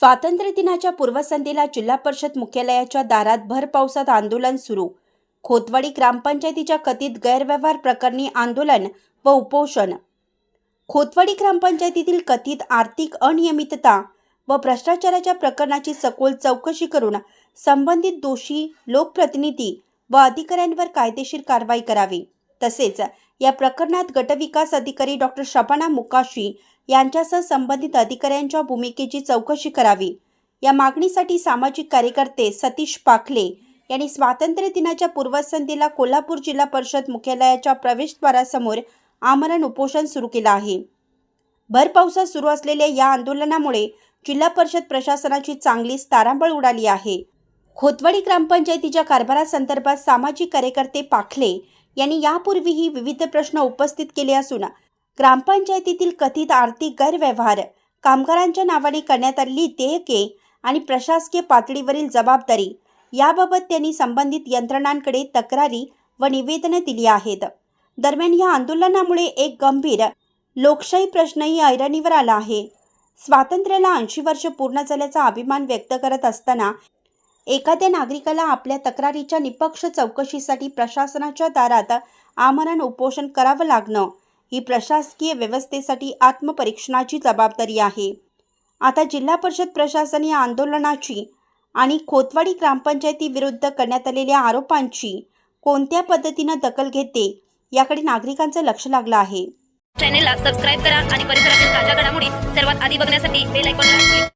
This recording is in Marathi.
स्वातंत्र्य दिनाच्या पूर्वसंध्येला जिल्हा परिषद मुख्यालयाच्या दारात भर पावसात आंदोलन सुरू। खोतवाडी ग्रामपंचायतीच्या कथित गैरव्यवहार प्रकरणी आंदोलन व उपोषण। खोतवाडी ग्रामपंचायतीतील कथित आर्थिक अनियमितता व भ्रष्टाचाराच्या प्रकरणाची सखोल चौकशी करून संबंधित दोषी लोकप्रतिनिधी व अधिकाऱ्यांवर कायदेशीर कारवाई करावी। तसेच या प्रकरणात गटविकास अधिकारी डॉक्टर शबाना मुकाशी यांच्यासह संबंधित अधिकाऱ्यांच्या भूमिकेची चौकशी करावी। या मागणीसाठी सामाजिक कार्यकर्ते सतीश पाखले यांनी स्वातंत्र्य दिनाच्या पूर्वसंध्येला कोल्हापूर जिल्हा परिषद मुख्यालयाच्या प्रवेशद्वारासमोर आमरण उपोषण सुरू केले आहे। भर पावसात सुरू असलेल्या या आंदोलनामुळे जिल्हा परिषद प्रशासनाची चांगलीच तारांबळ उडाली आहे। खोतवाडी ग्रामपंचायतीच्या कारभारासंदर्भात सामाजिक कार्यकर्ते पाखले यांनी यापूर्वीही विविध प्रश्न उपस्थित केले असून ग्रामपंचायतीतील कथित आर्थिक गैरव्यवहार, कामगारांच्या नावाने करण्यात आलेली देयके आणि प्रशासकीय पातळीवरील जबाबदारी याबाबत त्यांनी संबंधित यंत्रणांकडे तक्रारी व निवेदने दिली आहेत। दरम्यान या आंदोलनामुळे एक गंभीर लोकशाही प्रश्नही ऐरणीवर आला आहे। स्वातंत्र्याला 80 वर्ष पूर्ण झाल्याचा अभिमान व्यक्त करत असताना एखाद्या नागरिकाला आपल्या तक्रारीच्या निपक्ष चौकशीसाठी प्रशासनाच्या दारात आमरण उपोषण करावं लागणं ही प्रशासकीय व्यवस्थेसाठी आत्मपरीक्षणाची जबाबदारी आहे। आता जिल्हा परिषद प्रशासन या आंदोलनाची आणि खोतवाडी ग्रामपंचायती विरुद्ध करण्यात आलेल्या आरोपांची कोणत्या पद्धतीने दखल घेते याकडे नागरिकांचं लक्ष लागलं आहे। चॅनलला सबस्क्राइब करा आणि परिसरातील ताज्या घडामोडी सर्वात आधी बघण्यासाठी बेल आयकॉनला क्लिक